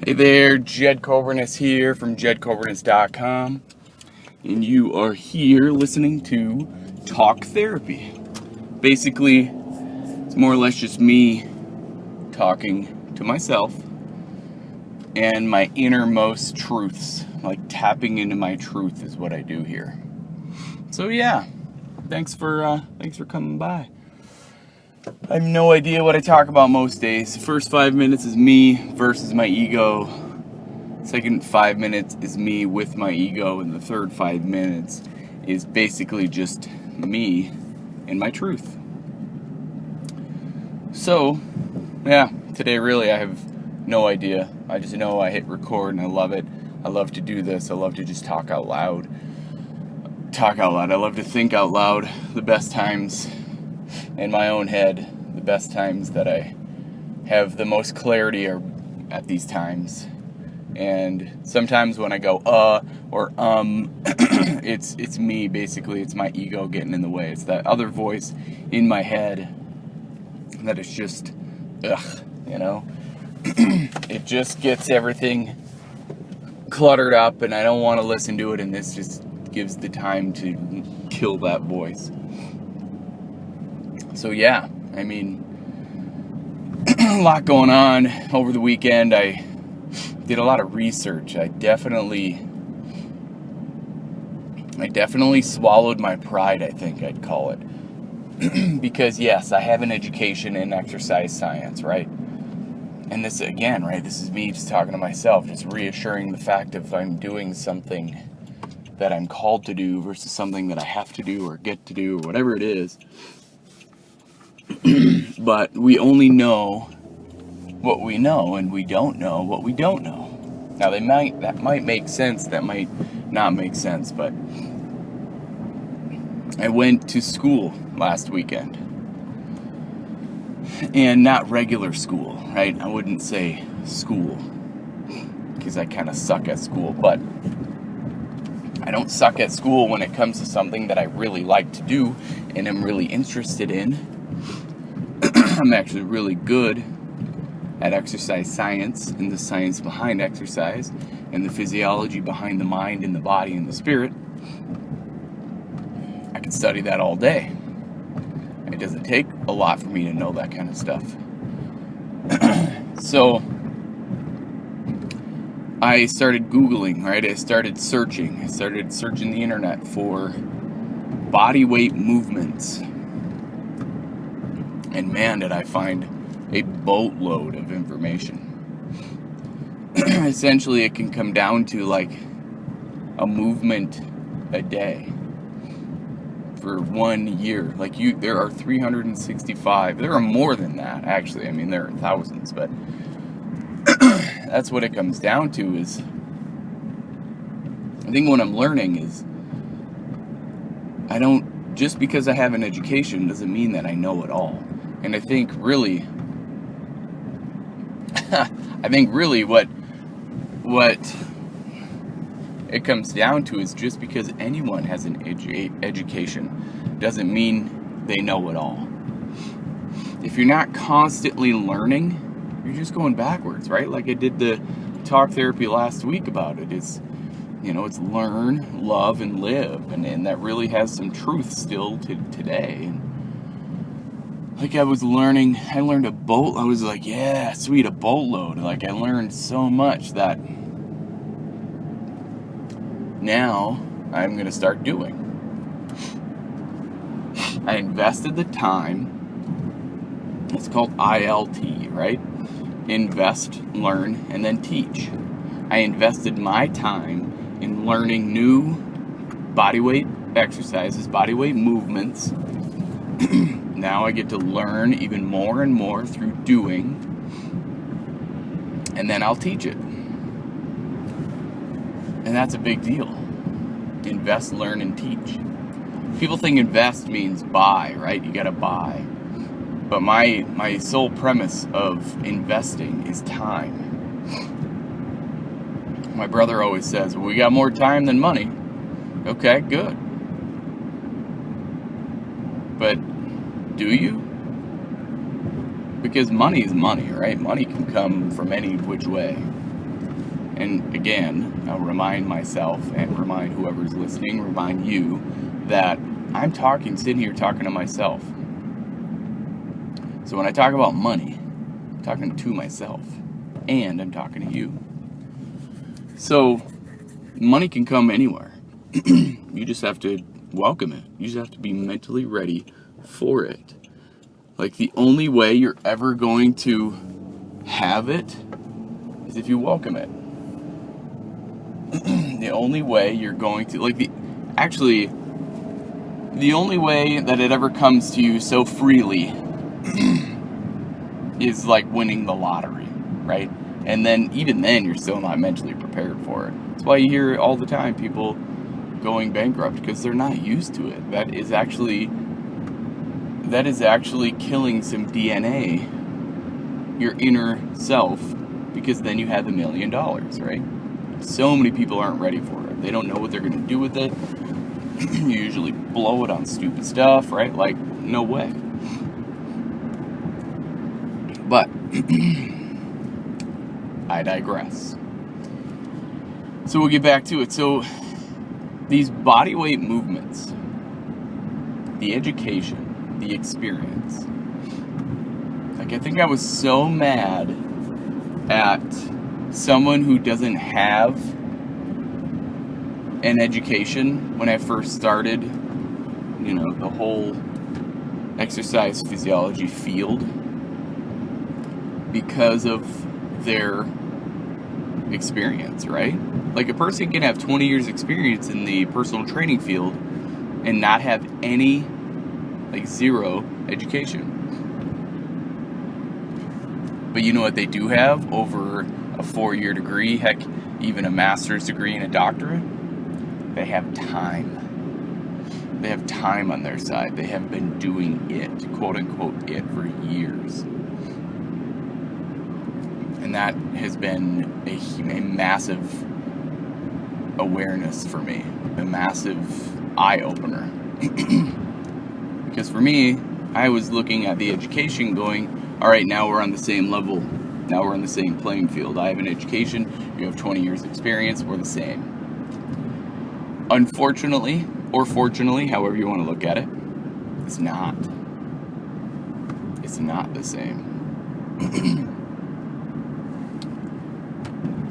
Hey there, Jed Kobernusz here from JedKobernusz.com, and you are here listening to Talk Therapy. Basically, it's more or less just me talking to myself and my innermost truths, like tapping into my truth is what I do here. So yeah, thanks for coming by. I have no idea what I talk about most days. First 5 minutes is me versus my ego. Second 5 minutes is me with my ego. And the third 5 minutes is basically just me and my truth. So, yeah, today really I have no idea. I just know I hit record and I love it. I love to do this. I love to just talk out loud. I love to think out loud. The best times in my own head, the best times that I have the most clarity are at these times. And sometimes when I go or it's me basically. It's my ego getting in the way. It's that other voice in my head that is just it just gets everything cluttered up and I don't want to listen to it, and this just gives the time to kill that voice. So yeah, I mean, a lot going on over the weekend. I did a lot of research. I definitely swallowed my pride, I think I'd call it. Because yes, I have an education in exercise science, right? And this again, right, this is me just talking to myself, just reassuring the fact if I'm doing something that I'm called to do versus something that I have to do or get to do or whatever it is. But we only know what we know, and we don't know what we don't know. Now that might make sense, that might not make sense, but I went to school last weekend. And not regular school, right? I wouldn't say school, because I kind of suck at school, but I don't suck at school when it comes to something that I really like to do and I'm really interested in. I'm actually really good at exercise science and the science behind exercise and the physiology behind the mind and the body and the spirit. I can study that all day. It doesn't take a lot for me to know that kind of stuff. So I started Googling, right? I started searching the internet for body weight movements. And man, did I find a boatload of information. Essentially, it can come down to like a movement a day for 1 year. Like there are 365. There are more than that, actually. I mean, there are thousands, but that's what it comes down to. Is I think what I'm learning is just because I have an education doesn't mean that I know it all. And I think really what it comes down to is just because anyone has an education doesn't mean they know it all. If you're not constantly learning, you're just going backwards, right? Like I did the talk therapy last week about it. It's learn, love, and live. And that really has some truth still to today. Like I learned a boat. I was like, yeah, sweet, a boatload. Like I learned so much that now I'm going to start doing. I invested the time. It's called ILT, right? Invest, learn, and then teach. I invested my time in learning new bodyweight exercises, bodyweight movements. Now I get to learn even more and more through doing, and then I'll teach it. And that's a big deal. Invest, learn, and teach. People think invest means buy, right? You gotta buy. But my sole premise of investing is time. My brother always says, well, we got more time than money. Okay, good. But do you? Because money is money, right? Money can come from any which way. And again, I'll remind myself and remind whoever's listening, remind you that I'm sitting here talking to myself. So when I talk about money, I'm talking to myself and I'm talking to you. So money can come anywhere. You just have to welcome it. You just have to be mentally ready for it. Like, the only way you're ever going to have it is if you welcome it. The only way you're going to, the only way that it ever comes to you so freely is like winning the lottery, right? And then, even then, you're still not mentally prepared for it. That's why you hear all the time people going bankrupt, because they're not used to it. That is actually killing some DNA, your inner self, because then you have $1 million, right? So many people aren't ready for it. They don't know what they're going to do with it. You usually blow it on stupid stuff, right? Like, no way. But I digress. So we'll get back to it. So these bodyweight movements, the education, the experience. Like, I think I was so mad at someone who doesn't have an education when I first started, the whole exercise physiology field, because of their experience, right? Like, a person can have 20 years experience in the personal training field and not have any, zero education. But you know what they do have over a 4-year degree, heck, even a master's degree and a doctorate? They have time. They have time on their side. They have been doing it, quote unquote, it for years. And that has been a massive awareness for me, a massive eye-opener. Because for me, I was looking at the education going, all right, now we're on the same level. Now we're on the same playing field. I have an education, you have 20 years experience, we're the same. Unfortunately, or fortunately, however you want to look at it, it's not. It's not the same.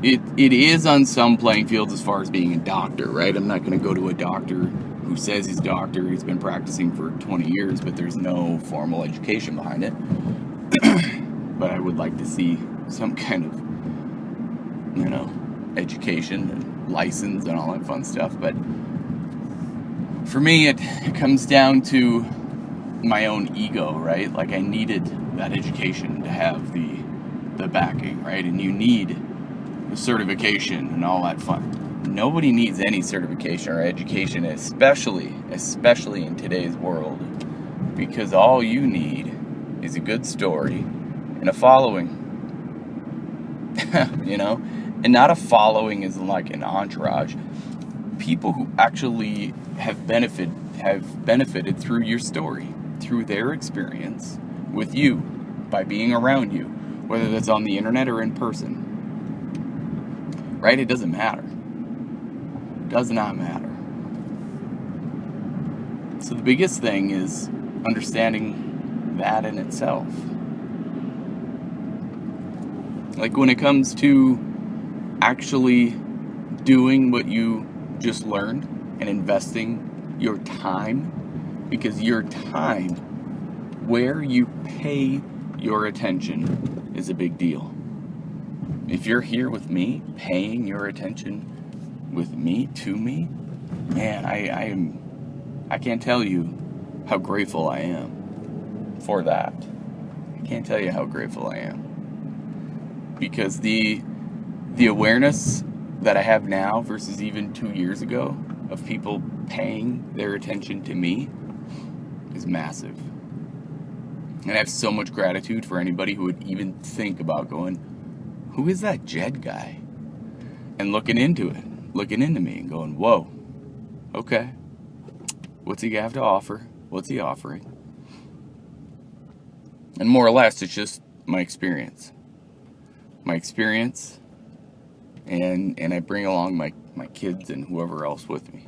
It is on some playing fields as far as being a doctor, right? I'm not going to go to a doctor who says he's a doctor, he's been practicing for 20 years, but there's no formal education behind it. But I would like to see some kind of, education and license and all that fun stuff. But for me, it comes down to my own ego, right? Like, I needed that education to have the backing, right? And you need the certification and all that fun. Nobody needs any certification or education, especially in today's world, because all you need is a good story and a following. And not a following is like an entourage. People who actually have benefited through your story, through their experience with you, by being around you, whether that's on the internet or in person. Right? It doesn't matter. It does not matter. So the biggest thing is understanding that in itself. Like, when it comes to actually doing what you just learned and investing your time, because your time, where you pay your attention, is a big deal. If you're here with me, paying your attention with me, to me, man, I can't tell you how grateful I am for that. I can't tell you how grateful I am. Because the awareness that I have now versus even 2 years ago of people paying their attention to me is massive. And I have so much gratitude for anybody who would even think about going, who is that Jed guy? And looking into me and going, whoa, okay, what's he have to offer? What's he offering? And more or less, it's just my experience. My experience and I bring along my kids and whoever else with me.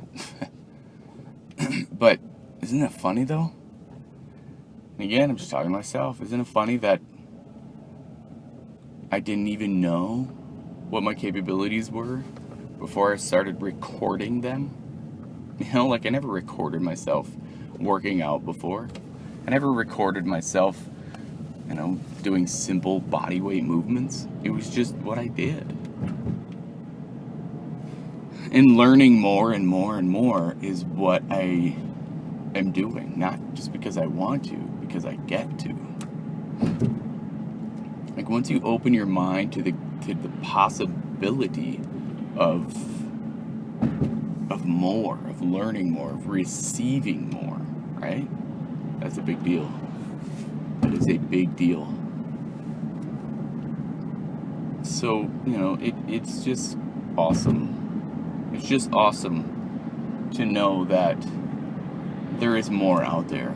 But isn't it funny though? And again, I'm just talking to myself. Isn't it funny that I didn't even know what my capabilities were before I started recording them? You know, like I never recorded myself working out before. I never recorded myself, you know, doing simple body weight movements. It was just what I did. And learning more and more and more is what I am doing, not just because I want to, because I get to. Like once you open your mind to the possibility of more, of learning more, of receiving more, right? That's a big deal. That is a big deal. So, you know, it's just awesome. It's just awesome to know that there is more out there.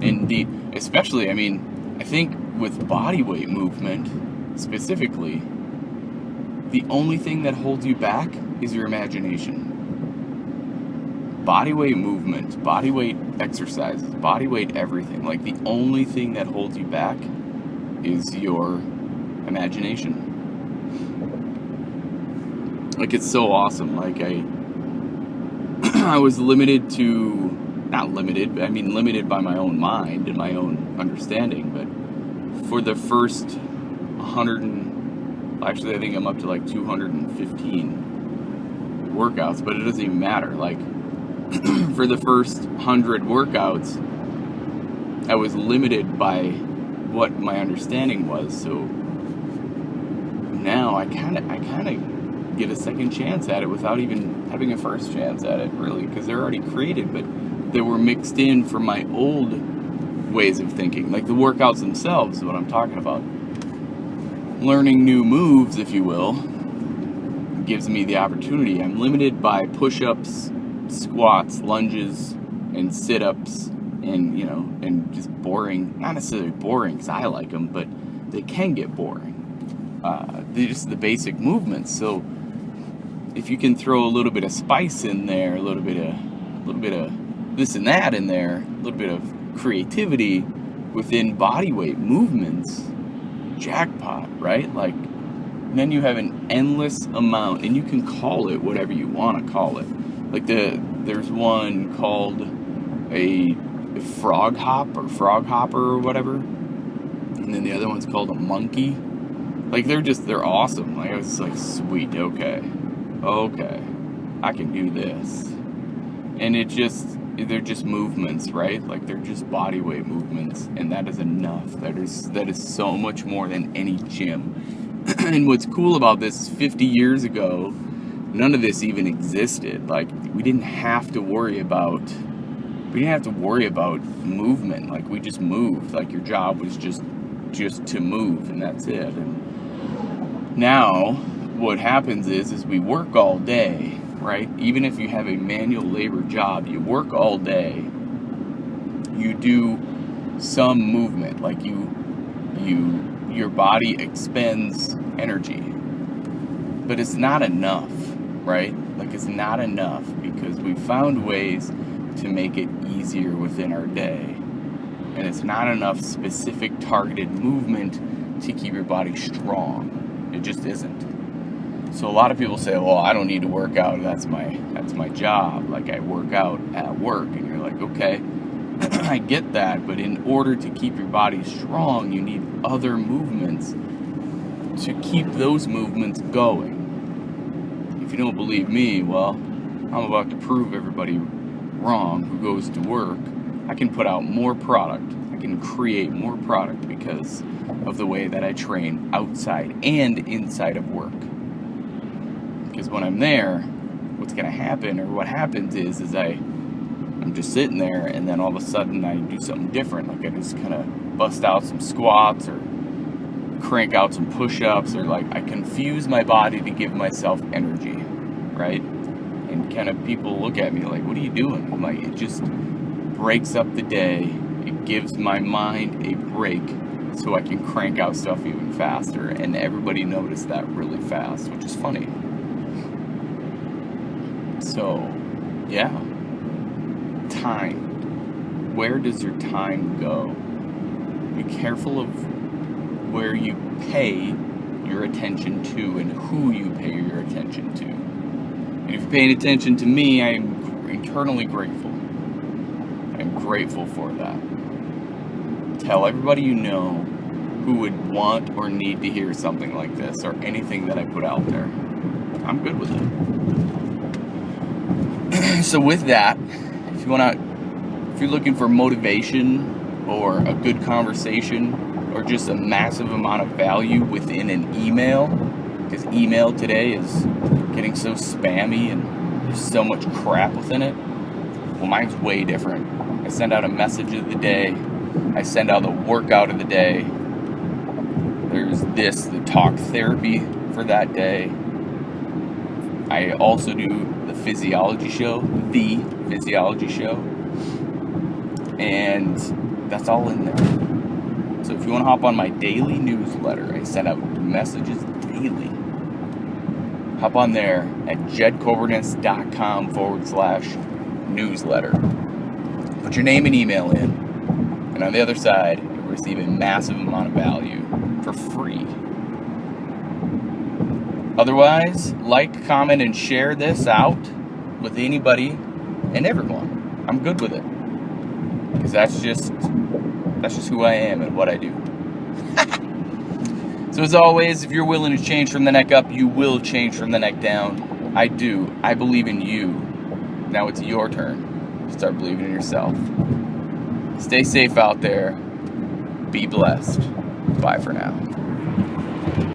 And especially, I mean, I think with body weight movement specifically, the only thing that holds you back is your imagination. Body weight movement, body weight exercises, body weight everything. Like the only thing that holds you back is your imagination. Like it's so awesome. Like I was limited by my own mind and my own understanding, but for the first 100, actually I think I'm up to like 215 workouts, but it doesn't even matter. Like for the first 100 workouts, I was limited by what my understanding was. So now I kind of get a second chance at it without even having a first chance at it, really, because they're already created, but they were mixed in from my old ways of thinking. Like the workouts themselves is what I'm talking about. Learning new moves, if you will, gives me the opportunity. I'm limited by push-ups, squats, lunges, and sit-ups, and, you know, and just boring, not necessarily boring because I like them, but they can get boring. They're just the basic movements. So if you can throw a little bit of spice in there, a little bit of this and that in there, a little bit of creativity within body weight movements, jackpot, right? Like, then you have an endless amount, and you can call it whatever you want to call it. Like there's one called a frog hopper or whatever, and then the other one's called a monkey. Like they're awesome. Like I was like, sweet, okay, I can do this. And they're just movements, right? Like they're just body weight movements, and that is enough. That is so much more than any gym. And what's cool about this, 50 years ago, none of this even existed. Like we didn't have to worry about movement. Like we just moved. Like your job was just to move, and that's it. And now what happens is we work all day, right? Even if you have a manual labor job, you work all day, you do some movement, like your body expends energy, but it's not enough, right? Like it's not enough, because we found ways to make it easier within our day, and it's not enough specific targeted movement to keep your body strong. It just isn't. So a lot of people say, well, I don't need to work out, that's my job, like I work out at work. And you're like, okay, I get that, but in order to keep your body strong, you need other movements to keep those movements going. If you don't believe me, well, I'm about to prove everybody wrong who goes to work. I can put out more product, I can create more product because of the way that I train outside and inside of work. Because when I'm there, what's going to happen, or what happens is I'm just sitting there, and then all of a sudden I do something different. Like I just kind of bust out some squats or crank out some push-ups, or like I confuse my body to give myself energy, right? And kind of people look at me like, what are you doing? I'm like, it just breaks up the day. It gives my mind a break so I can crank out stuff even faster, and everybody noticed that really fast, which is funny. So, yeah. Time. Where does your time go? Be careful of where you pay your attention to and who you pay your attention to. And if you're paying attention to me, I'm eternally grateful. I'm grateful for that. Tell everybody you know who would want or need to hear something like this or anything that I put out there. I'm good with it. So with that, if you're looking for motivation or a good conversation or just a massive amount of value within an email, because email today is getting so spammy and there's so much crap within it. Well, mine's way different. I send out a message of the day. I send out the workout of the day. There's the talk therapy for that day. I also do the physiology show, and that's all in there. So if you want to hop on my daily newsletter, I send out messages daily. Hop on there at jedkobernusz.com/newsletter. Put your name and email in, and on the other side, you'll receive a massive amount of value for free. Otherwise, like, comment, and share this out with anybody and everyone. I'm good with it, because that's just who I am and what I do. So as always, if you're willing to change from the neck up, you will change from the neck down. I do. I believe in you. Now it's your turn to start believing in yourself. Stay safe out there. Be blessed. Bye for now.